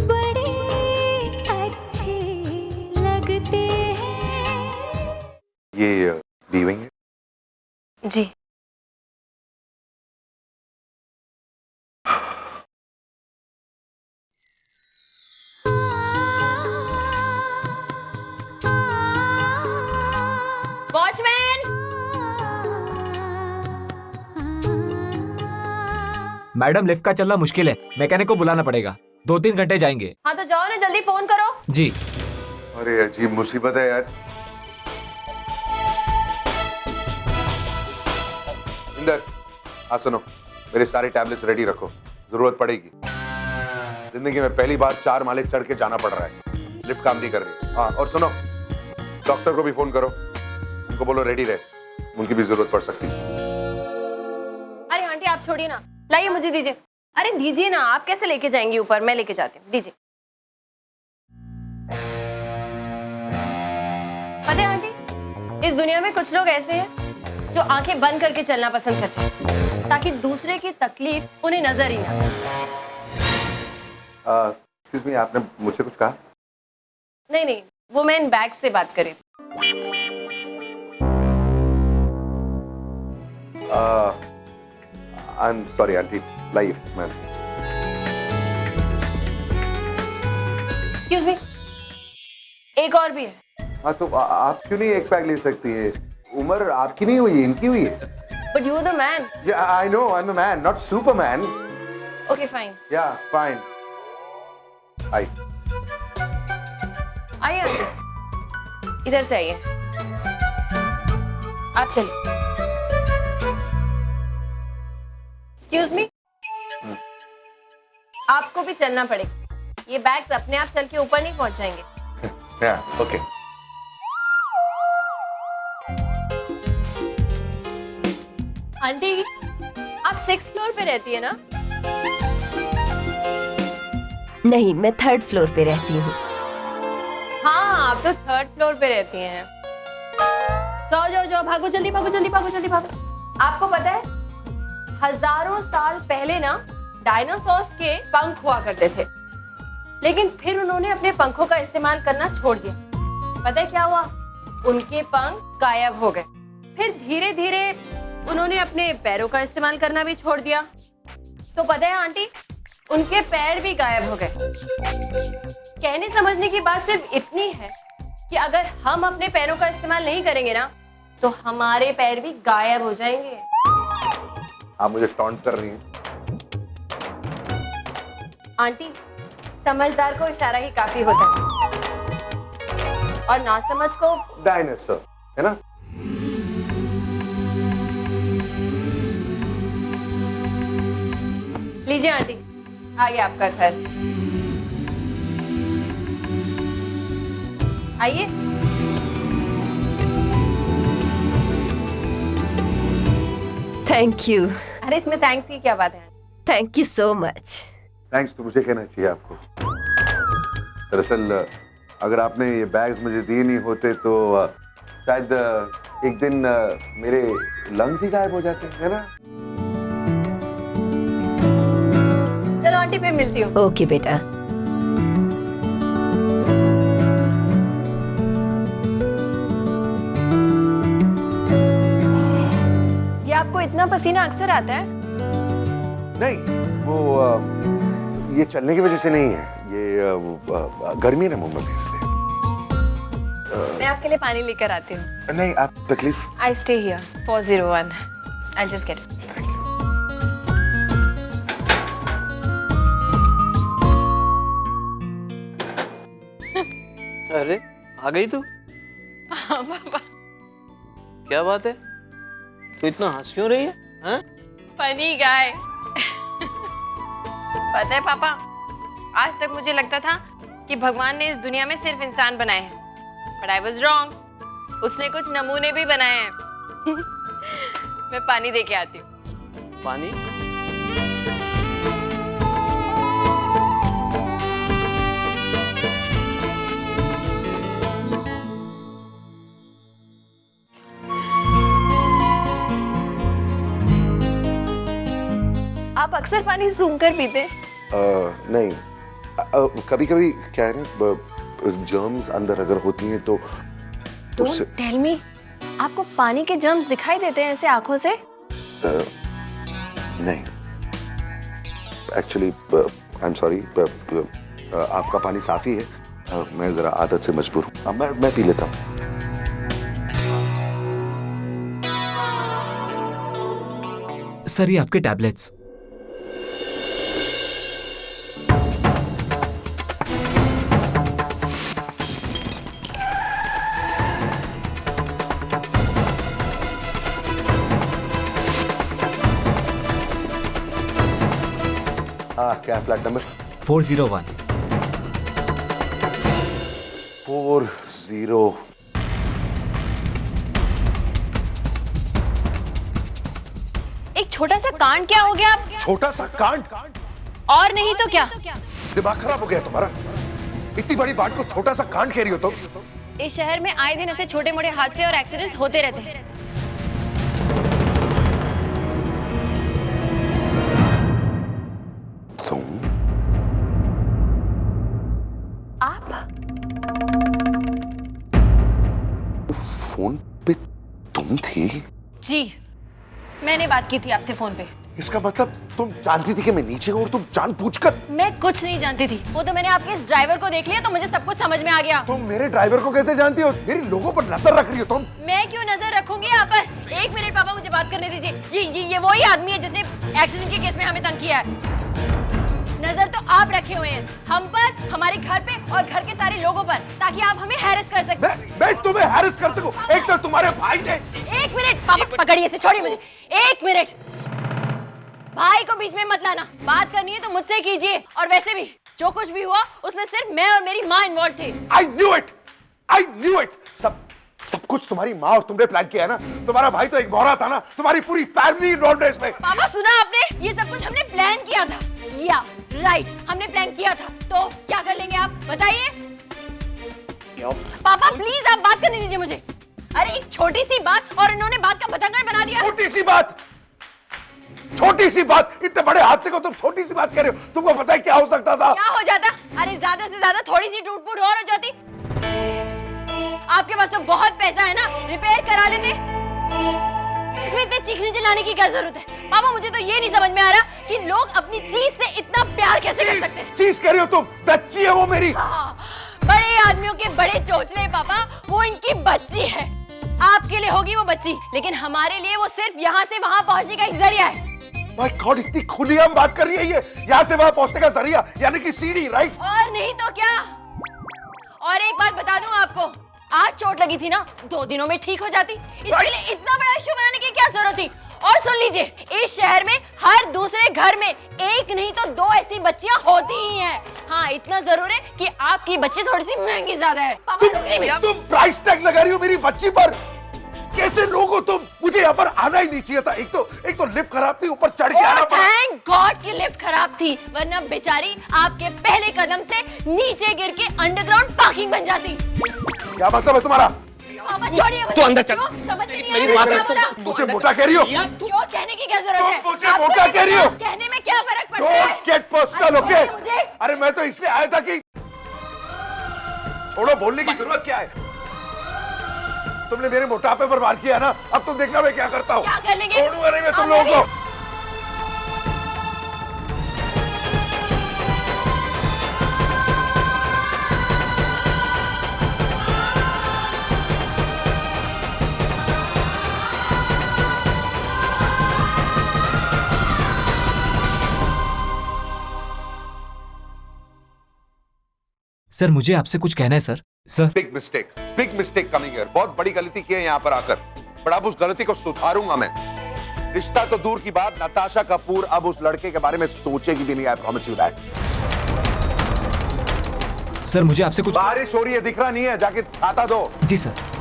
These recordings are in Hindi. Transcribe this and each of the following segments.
बड़े अच्छे लगते हैं। ये लीविंग है? जी। वॉचमैन! मैडम लिफ्ट का चलना मुश्किल है, मैकेनिक को बुलाना पड़ेगा। 2-3 घंटे जाएंगे। हाँ तो जाओ ना, जल्दी फोन करो। जी। अरे अजीब मुसीबत है यार। इंदर, हाँ सुनो, मेरे सारे टैबलेट्स रेडी रखो, जरूरत पड़ेगी। जिंदगी में पहली बार 4 माले चढ़ के जाना पड़ रहा है, लिफ्ट काम नहीं कर रही। हाँ और सुनो, डॉक्टर को भी फोन करो, उनको बोलो रेडी रहे, उनकी भी जरूरत पड़ सकती है। अरे आंटी आप छोड़िए ना, लाइए मुझे दीजिए। अरे दीजिए ना, आप कैसे लेके जाएंगी ऊपर, मैं लेके जाती हूँ, दीजिए। पता है आंटी, इस दुनिया में कुछ लोग ऐसे हैं जो आंखें बंद करके चलना पसंद करते हैं ताकि दूसरे की तकलीफ उन्हें नजर ही ना। एक्सक्यूज मी, आपने मुझसे कुछ कहा? नहीं नहीं, वो मैं इन बैग से बात कर रही थी। आई एम सॉरी आंटी, लाइए मैम। एक्सक्यूज मी, एक और भी है। हाँ तो आप क्यों नहीं एक पैक ले सकती है? उम्र आपकी नहीं हुई, इनकी हुई है। But you the man. Yeah, I know, I'm the man, not Superman. Okay fine. Yeah, fine. Hi. आइए आंटी, इधर से आइए। आप चलिए। एक्सक्यूज मी, आपको भी चलना पड़ेगा। ये बैग्स अपने आप चल के ऊपर नहीं पहुंच जाएंगे। Yeah, okay. आंटी, आप 6th फ्लोर पे रहती है ना? नहीं, मैं 3rd फ्लोर पे रहती हूँ। हाँ, आप तो 3rd फ्लोर पे रहती हैं। जाओ जाओ जाओ, भागो जल्दी, भागो जल्दी, भागो जल्दी, भागो। आपको पता है, हजारों साल पहले ना डायनासोर्स के पंख हुआ करते थे, लेकिन फिर उन्होंने अपने पंखों का इस्तेमाल करना छोड़ दिया। पता है क्या हुआ? उनके पंख गायब हो गए। फिर धीरे धीरे उन्होंने अपने पैरों का इस्तेमाल करना भी छोड़ दिया। तो पता है आंटी, उनके पैर भी गायब हो गए। कहने समझने की बात सिर्फ इतनी है कि अगर हम अपने पैरों का इस्तेमाल नहीं करेंगे ना, तो हमारे पैर भी गायब हो जाएंगे। आप मुझे टॉन्ट कर रही हैं? आंटी, समझदार को इशारा ही काफी होता है, और नासमझ को डायनासोर, है ना? लीजिए आंटी, आ गया आपका घर। आइए। Thank you. अरे इसमें थैंक्स की क्या बात है? Thank you so much. Thanks तो मुझे कहना चाहिए आपको। दरअसल अगर आपने ये बैग्स मुझे दिए नहीं होते तो शायद एक दिन मेरे लंग्स ही गायब हो जाते, है ना? चलो आंटी, फिर मिलती हूँ। ओके बेटा। ये आपको इतना पसीना अक्सर आता है? नहीं, वो ये चलने की वजह से नहीं है, ये गर्मी है ना मुंबई में, इसलिए। मैं आपके लिए पानी लेकर आती हूँ। नहीं, आप तकलीफ। I stay here 401. I'll just get it. Thank you. अरे आ गई तू? हाँ पापा। क्या बात है, तू इतना हंस क्यों रही है? हाँ? Funny guy. पता है पापा, आज तक मुझे लगता था कि भगवान ने इस दुनिया में सिर्फ इंसान बनाए हैं, बट आई वाज रॉन्ग। उसने कुछ नमूने भी बनाए हैं। मैं पानी दे के आती हूँ। पानी? आप अक्सर पानी सूंघ कर पीते? नहीं, कभी कभी क्या है ना, जर्म्स अंदर अगर होती हैं तो उससे टेल मी, आपको पानी के जर्म्स दिखाई देते हैं ऐसे आंखों से? नहीं, एक्चुअली आई एम सॉरी, आपका पानी साफ ही है, मैं जरा आदत से मजबूर हूँ, मैं पी लेता हूँ। सर ये आपके टैबलेट्स। क्या है फ्लैट नंबर? 401। 40। एक छोटा सा कांड क्या हो गया आप? छोटा सा कांड? और नहीं तो क्या? दिमाग खराब हो गया तुम्हारा? इतनी बड़ी बात को छोटा सा कांड कह रही हो तुम? इस शहर में आए दिन ऐसे छोटे मोटे हादसे और एक्सीडेंट्स होते रहते हैं। तुम आप फोन पे तुम थी? जी, मैंने बात की थी आपसे फोन पे। इसका मतलब तुम जानती थी कि मैं नीचे हूं और तुम जानबूझकर? मैं कुछ नहीं जानती थी, वो तो मैंने आपके इस ड्राइवर को देख लिया तो मुझे सब कुछ समझ में आ गया। तुम मेरे ड्राइवर को कैसे जानती हो? मेरी लोगों पर नजर रख रही हो तुम? मैं क्यों नजर रखूंगी यहाँ पर? एक मिनट पापा, मुझे बात करने दीजिए। ये वही आदमी है जिसने एक्सीडेंट के केस में हमें तंग किया है। नजर तो आप रखे हुए हैं हम पर, हमारे घर पे और घर के सारे लोगों पर, ताकि आप हमें हैरेस कर सकें। मैं तुम्हें हैरेस कर सकूं? एक तो तुम्हारे भाई ने। एक मिनट पापा, पकड़िए इसे, छोड़िए मुझे। एक मिनट, भाई को बीच में मत लाना। बात करनी है तो मुझसे कीजिए। और वैसे भी जो कुछ भी हुआ उसमें सिर्फ मैं और मेरी माँ इन्वॉल्व थे। I knew it। सब कुछ तुम्हारी माँ और तुमने प्लान किया है ना? तुम्हारा भाई तो एक भौरा था ना? तुम्हारी पूरी फैमिली इन्वॉल्व है इसमें। पापा सुना आपने? ये सब कुछ हमने प्लान किया था। या राइट, हमने प्लान किया था। तो क्या कर लेंगे आप बताइए? पापा प्लीज आप बात करने दीजिए मुझे। अरे एक छोटी सी बात और इन्होंने बात का बतंगड़ बना दिया। छोटी सी बात? इतने बड़े हादसे को तुम छोटी सी बात कह रहे हो? तुमको पता है क्या हो सकता था? क्या हो जाता? अरे ज्यादा से ज्यादा थोड़ी सी टूट फूट और हो जाती। आपके पास तो बहुत पैसा है ना, रिपेयर करा लेते। इसमें इतने चीखने चिल्लाने की क्या जरूरत है? पापा मुझे तो ये नहीं समझ में आ रहा कि लोग अपनी चीज से इतना प्यार कैसे कर सकते हैं। चीज कह रही हो तुम? बच्ची है वो मेरी। हाँ, बड़े आदमियों के बड़े चोचले पापा, वो इनकी बच्ची है। आपके लिए होगी वो बच्ची, लेकिन हमारे लिए वो सिर्फ यहाँ से वहाँ पहुँचने का एक जरिया है। माय गॉड, इतनी खुलेआम बात कर रही है ये। यहाँ से वहाँ पहुँचने का जरिया यानी कि सीढ़ी, राइट? और नहीं तो क्या। और एक बात बता दूं आपको, आज चोट लगी थी ना, 2 दिनों में ठीक हो जाती। इसके लिए इतना बड़ा इश्यू बनाने की क्या जरूरत थी? और सुन लीजिए, इस शहर में हर दूसरे घर में एक नहीं तो 2 ऐसी बच्चियां होती ही हैं। हाँ, इतना जरूर है कि आपकी बच्ची थोड़ी सी महंगी ज्यादा है। तुम प्राइस टैग लगा रही हो मेरी बच्ची पर? कैसे लोग हो तुम? मुझे यहाँ पर आना ही नहीं चाहिए था। एक तो लिफ्ट खराब थी, ऊपर चढ़ के आना पड़ा। थैंक गॉड कि लिफ्ट खराब थी, वरना बेचारी आपके पहले कदम से नीचे गिर के अंडरग्राउंड पार्किंग बन जाती। क्या मतलब है तुम्हारा? पापा छोड़िए मुझे। तू अंदर चल। समझ में नहीं आ मेरी रहा बात है सुन, क्या तू बोला? मुझे मोटा कह रही हो? क्यों कहने की क्या जरूरत है? तुम मुझे आपको मोटा नहीं कह रही हो? पता कहने में क्या फर्क पड़ता है? Don't get personal, अरे okay? मुझे अरे मैं तो इसलिए आया था कि छोड़ो, बोलने की जरूरत क्या है? तुमने मेरे मोटापे पर वार किया ना, अब तुम देखना मैं क्या करता हूँ। क्या कर लेंगे? छोड़ूंगा नहीं मैं तुम आप लोगों को। सर मुझे आपसे कुछ कहना है sir. Sir big mistake coming here. बहुत बड़ी गलती की है यहाँ पर आकर, पर अब उस गलती को सुधारूंगा मैं। रिश्ता तो दूर की बात, नताशा कपूर अब उस लड़के के बारे में सोचेगी भी नहीं। I promise you that. Sir मुझे आपसे कुछ। बारिश हो रही है, दिख रहा नहीं है? जाके छाता दो। जी सर।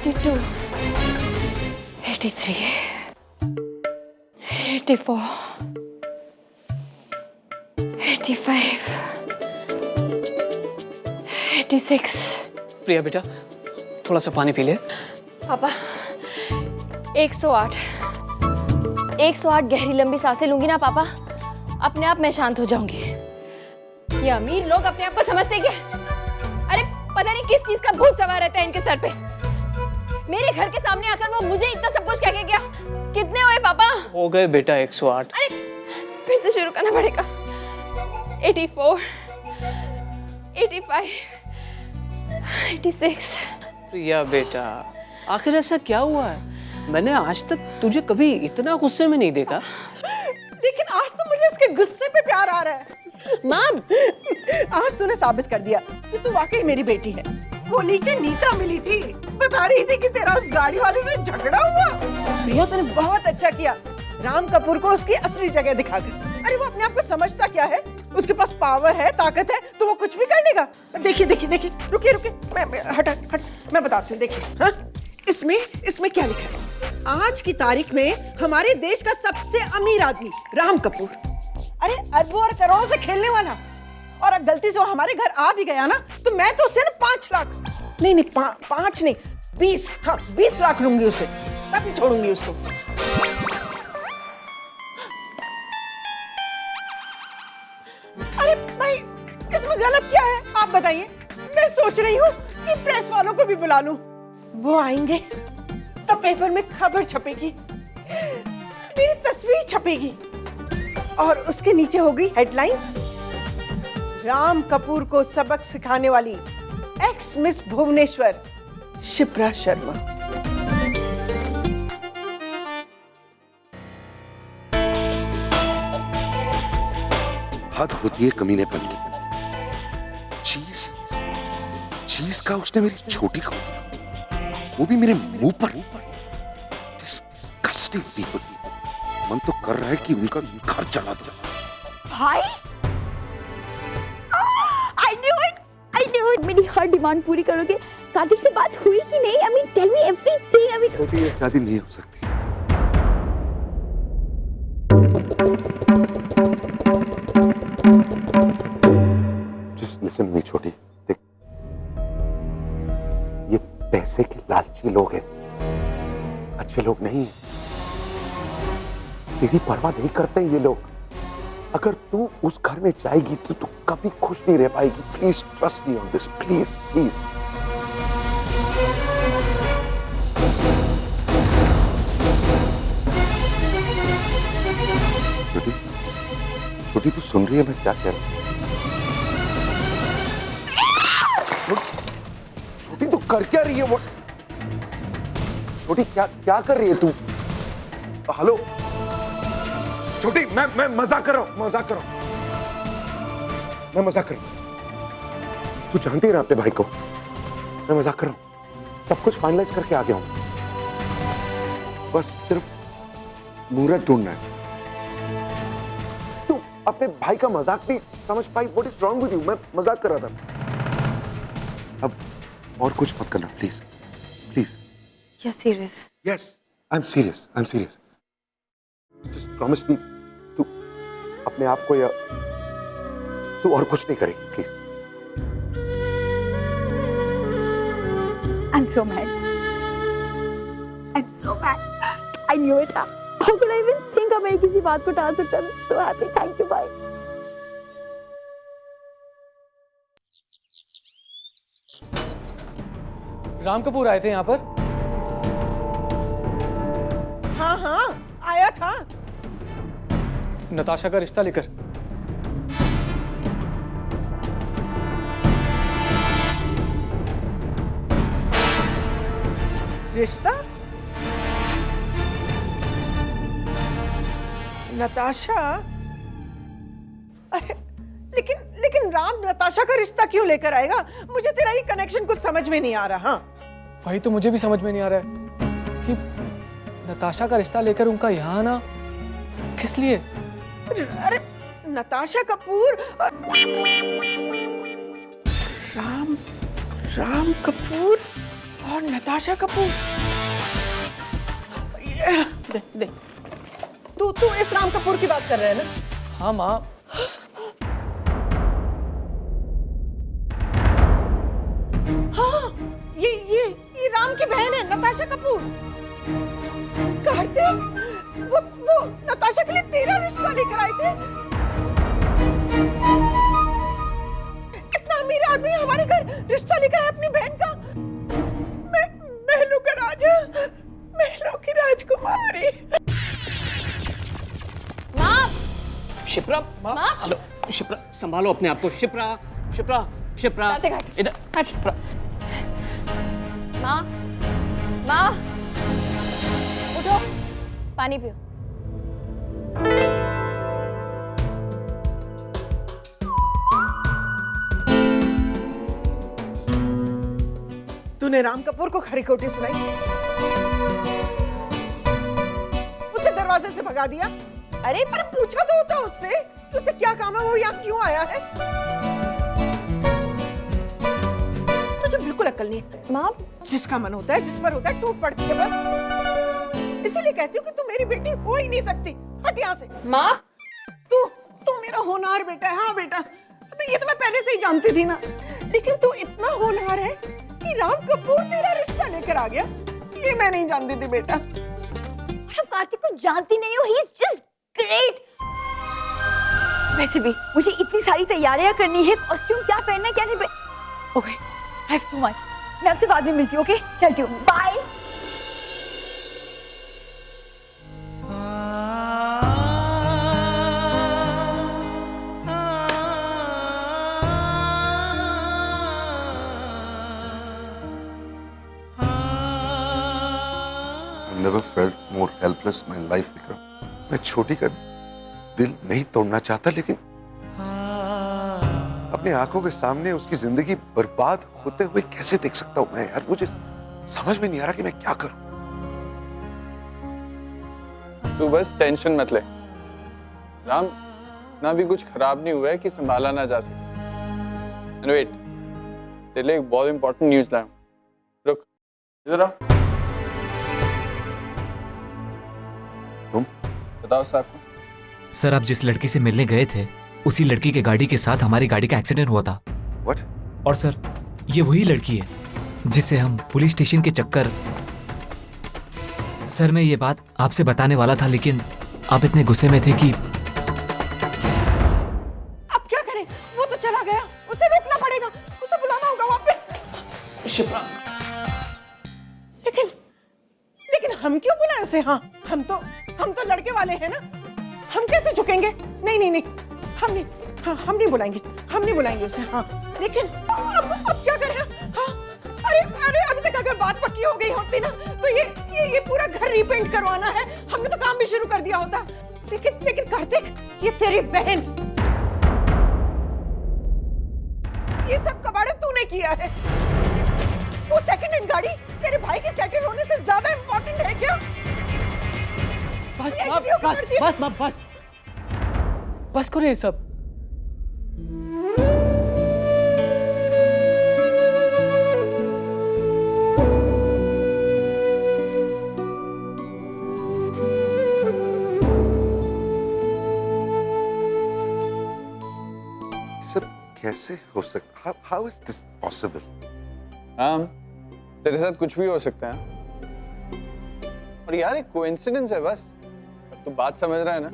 $82, $83, $84, $85, 85, 86। प्रिया बेटा थोड़ा सा पानी पी ले। पापा 108। 108 गहरी लंबी सांसें लूंगी ना पापा, अपने आप मैं शांत हो जाऊंगी। ये अमीर लोग अपने आप को समझते क्या? अरे पता नहीं किस चीज का भूत सवार रहता है इनके सर पे। मेरे घर के सामने आकर वो मुझे इतना सब कुछ कह के गया। कितने हुए पापा? हो गए बेटा 108। अरे फिर से शुरू करना पड़ेगा। 84, 85, 86। प्रिया बेटा आखिर ऐसा क्या हुआ है? मैंने आज तक तुझे कभी इतना गुस्से में नहीं देखा। लेकिन आज तो मुझे इसके गुस्से पे प्यार आ रहा है। माँ आज तूने साबित कर दिया कि तू वाकई मेरी बेटी है। वो नीचे नीता मिली थी, बता रही थी कि तेरा उस गाड़ी वाले से झगड़ा हुआ। प्रिया तूने बहुत अच्छा किया राम कपूर को उसकी असली जगह दिखाकर। अरे वो अपने आप को समझता क्या है? उसके पास पावर है, ताकत है, तो वो कुछ भी कर लेगा। देखिए देखिए देखिए, रुकिए रुकिए, मैं हट मैं बताती हूँ। देखिए हाँ, इसमें क्या लिखा है? आज की तारीख में हमारे देश का सबसे अमीर आदमी राम कपूर। अरे अरबों और करोड़ों से खेलने वाला, और अगर गलती से वो हमारे घर आ भी गया ना, तो मैं तो उससे ना 5 लाख नहीं 5 नहीं 20, हाँ 20 लाख लूंगी उसे, तभी छोड़ूंगी उसको। अरे भाई इसमें गलत क्या है आप बताइए? मैं सोच रही हूँ कि प्रेस वालों को भी बुला लूं। वो आएंगे तो पेपर में खबर छपेगी, मेरी तस्वीर छपेगी, और उसके नीचे होगी हेडलाइंस, राम कपूर को सबक सिखाने वाली एक्स मिस भुवनेश्वर शिप्रा शर्मा। हद होती है कमीनेपन की। चीज का उसने मेरी छोटी को, वो भी मेरे मुंह पर। Disgusting people. मन तो कर रहा है कि उनका घर जला दो। भाई I knew it. मेरी हर डिमांड पूरी करोगे। कार्तिक से बात हुई कि नहीं? I mean, tell me everything. I mean, छोटी शादी नहीं हो सकती। Just listen to me, छोटी। देख, ये पैसे के लालची लोग हैं, अच्छे लोग नहीं हैं। तेरी परवाह नहीं करते ये लोग। अगर तू उस घर में जाएगी तो तू कभी खुश नहीं रह पाएगी। Please trust me on this, please please. छोटी छोटी, तू सुन रही है मैं क्या कह रहा हूं? छोटी तू कर क्या रही है? वो छोटी क्या कर रही है तू? हेलो छोटी, मैं मजाक कर रहा हूं, मैं मजाक कर रहा हूं। तू जानती है ना अपने भाई को, मैं मजाक कर रहा हूं। सब कुछ फाइनलाइज करके आ गया हूं, बस सिर्फ मुहूर्त ढूंढना है। तू अपने भाई का मजाक भी समझ पाई? What is wrong with you? मैं मजाक कर रहा था। अब और कुछ मत करना please please. You're serious? Yes, I'm serious. Just promise me, तू अपने आप को या तू और कुछ नहीं करेगी please. I'm so mad. I knew it. How could I even think of मैं किसी बात को टाल सकता? I'm so happy. Thank you, bye. Ram Kapoor आए थे यहाँ पर? हाँ आया था। नताशा का रिश्ता लेकर। रिश्ता? नताशा? अरे लेकिन राम नताशा का रिश्ता क्यों लेकर आएगा? मुझे तेरा ये कनेक्शन कुछ समझ में नहीं आ रहा। हाँ वही तो मुझे भी समझ में नहीं आ रहा है कि नताशा का रिश्ता लेकर उनका यहाँ आना किस लिए? अरे नताशा कपूर, राम कपूर और नताशा कपूर। दे तू इस राम कपूर की बात कर रहे है ना? हाँ माँ, हाँ, ये राम की बहन है, नताशा कपूर। कार्तिक, वो नताशा के लिए तेरा रिश्ता लेकर आए थे। इतना अमीर आदमी हमारे घर रिश्ता लेकर आए अपनी बहन का। महलों का राजा, महलों की राजकुमारी। माँ, शिप्रा, माँ? हेलो शिप्रा, संभालो अपने आप को। शिप्रा, शिप्रा, शिप्रा, कार्तिक, हट। इधर हट। शिप्रा। माँ, माँ, उठो, पानी पियो। तूने राम कपूर को खरी खोटी सुनाई, उसे दरवाजे से भगा दिया। अरे पर पूछा तो होता उससे कि उसे क्या काम है, वो यहाँ क्यों आया है। तुझे बिल्कुल अक्ल नहीं है। माँ, जिसका मन होता है, जिस पर होता है, टूट पड़ती है बस। इसीलिए कहती हूँ कि तू मेरी बेटी हो ही नहीं सकती। हट यहाँ से। माँ, तू मेरा होनहार बेटा है। हाँ बेटा, तो ये तो मैं पहले से ही जानती थी ना। लेकिन तू इतना होनहार है कि राम कपूर तेरा रिश्ता लेकर आ गया, ये मैं नहीं जानती थी बेटा। आप कार्तिक को जानती नहीं हो, ही इज जस्ट ग्रेट। वैसे भी मुझे इतनी सारी तैयारियां करनी है, कॉस्ट्यूम क्या पहनना है क्या नहीं पहनना। Okay, I have too much. मैं आपसे बाद में मिलती हूँ। ओके, चलती हूँ, bye. Never felt more helpless in my life, Vikram. मैं छोटी का दिल नहीं तोड़ना चाहता, लेकिन अपनी आंखों के सामने उसकी जिंदगी बर्बाद होते हुए कैसे देख सकता हूं मैं यार। मुझे समझ में नहीं आ रहा कि मैं क्या करूं। तू बस टेंशन मत ले राम, ना भी कुछ खराब नहीं हुआ है कि संभाला ना जा सके। एंड वेट, तेरे लिए एक बहुत इंपॉर्टेंट न्यूज़ लाया हूं। रुक, इधर आओ। तुम बताओ साहब को। सर, आप जिस लड़की से मिलने गए थे, उसी लड़की के गाड़ी के साथ हमारी गाड़ी का एक्सीडेंट हुआ था। What? और सर, ये वही लड़की है जिसे हम पुलिस स्टेशन के चक्कर। सर, मैं ये बात आपसे बताने वाला था, लेकिन आप इतने गुस्से में थे कि। अब क्या करें, वो तो चला गया, उसे रोकना पड़ेगा, उसे बुलाना होगा वापस। शिप्रा, लेकिन हम क्यों बुलाएं उसे। हाँ, हम तो लड़के वाले हैं ना, हम कैसे झुकेंगे। नहीं, हम नहीं बुलाएंगे उसे। हाँ, लेकिन अब क्या करें। हाँ, अरे अभी तक अगर बात पक्की हो गई होती ना, तो ये पूरा घर रीपेंट करवाना है, हमने तो काम भी शुरू कर दिया होता। लेकिन कार्तिक, ये तेरी बहन, ये सब कबाड़ा तूने किया है। वो सेकंड हैंड गाड़ी तेरे भाई के सेटल होने से ज्यादा इंपॉर्टेंट है क्या। बस करो ये सब। सब कैसे हो सकता? How is this possible? Ram, तेरे साथ कुछ भी हो सकता है, और यार एक कोइंसिडेंस है बस। तू बात समझ रहा है ना।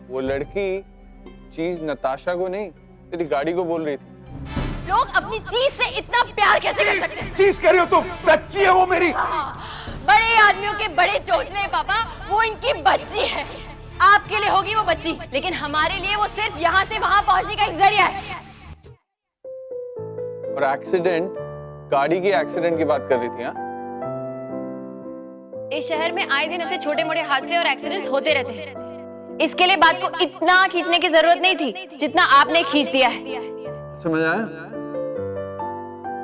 वो लड़की चीज नताशा को नहीं, तेरी गाड़ी को बोल रही थी। लोग अपनी चीज से इतना प्यार कैसे कर सकते हैं? चीज कह रही हो तुम? बच्ची है वो मेरी। बड़े आदमियों के बड़े चोचले पापा, वो इनकी बच्ची है। आपके लिए होगी वो बच्ची, लेकिन हमारे लिए वो सिर्फ यहाँ से वहाँ पहुँचने का एक जरिया है। और एक्सीडेंट, गाड़ी की एक्सीडेंट की बात कर रही थी। हाँ, इस शहर में आए दिन ऐसे छोटे मोटे हादसे और एक्सीडेंट्स होते रहते हैं। इसके लिए बात को इतना खींचने की जरूरत नहीं थी जितना आपने खींच दिया है। समझ आया?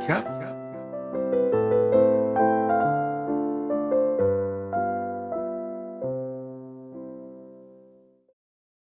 क्या